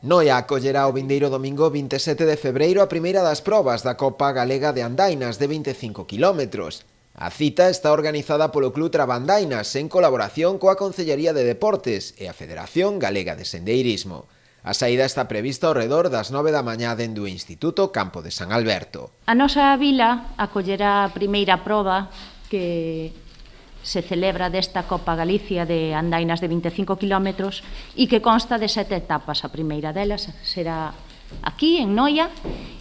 Noia acollerá o vindeiro domingo 27 de febreiro a primeira das probas da Copa Galega de Andainas de 25 km. A cita está organizada polo Club Trabandainas en colaboración coa Concellería de Deportes e a Federación Galega de Sendeirismo. A saída está prevista ao redor das 9 da mañá dende o Instituto Campo de San Alberto. A nosa vila acollerá a primeira proba que se celebra desta Copa Galicia de Andainas de 25 km e que consta de 7 etapas. A primeira delas será aquí, en Noia,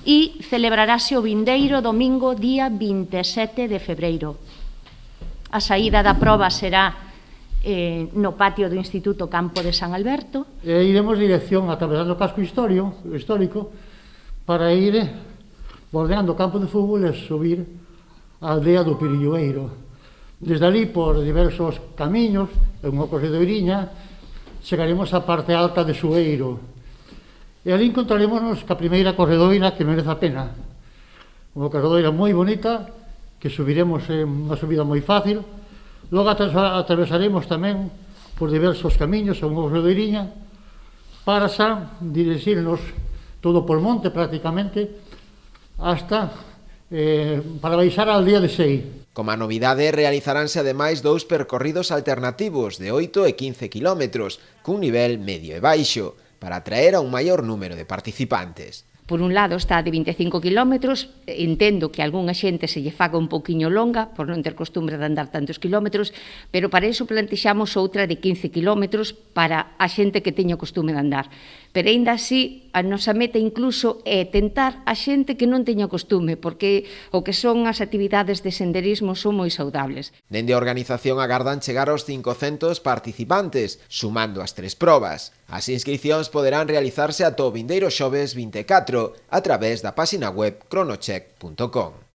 e celebrarase o vindeiro domingo día 27 de febreiro. A saída da proba será no patio do Instituto Campo de San Alberto. Iremos dirección atravesando o casco histórico para ir bordeando o campo de fútbol e subir á aldea do Pirilloeiro. Desde ali, por diversos camiños, en unha corredoiriña, chegaremos á parte alta de Sueiro. E ali encontraremos ca primeira corredoira que merece a pena. Unha corredoira moi bonita, que subiremos en unha subida moi fácil. Logo atravesaremos tamén por diversos camiños, en unha corredoiriña, para xa dirixirnos todo por monte prácticamente, hasta para baixar á aldea de Sei. Como novidade, realizaránse ademais 2 percorridos alternativos de 8 e 15 km, cun nivel medio e baixo, para atraer a un maior número de participantes. Por un lado está de 25 km, entendo que a algunha xente se lle faga un pouquiño longa, por non ter costumbre de andar tantos kilómetros, pero para iso plantexamos outra de 15 km para a xente que teña costume de andar. Pero aínda así, a nosa meta incluso é tentar a xente que non teña costume, porque o que son as actividades de senderismo son moi saudables. Dende a organización agardan chegar aos 500 participantes, sumando as 3 probas. As inscricións poderán realizarse ata o vindeiro xoves 24 a través da páxina web cronocheck.com.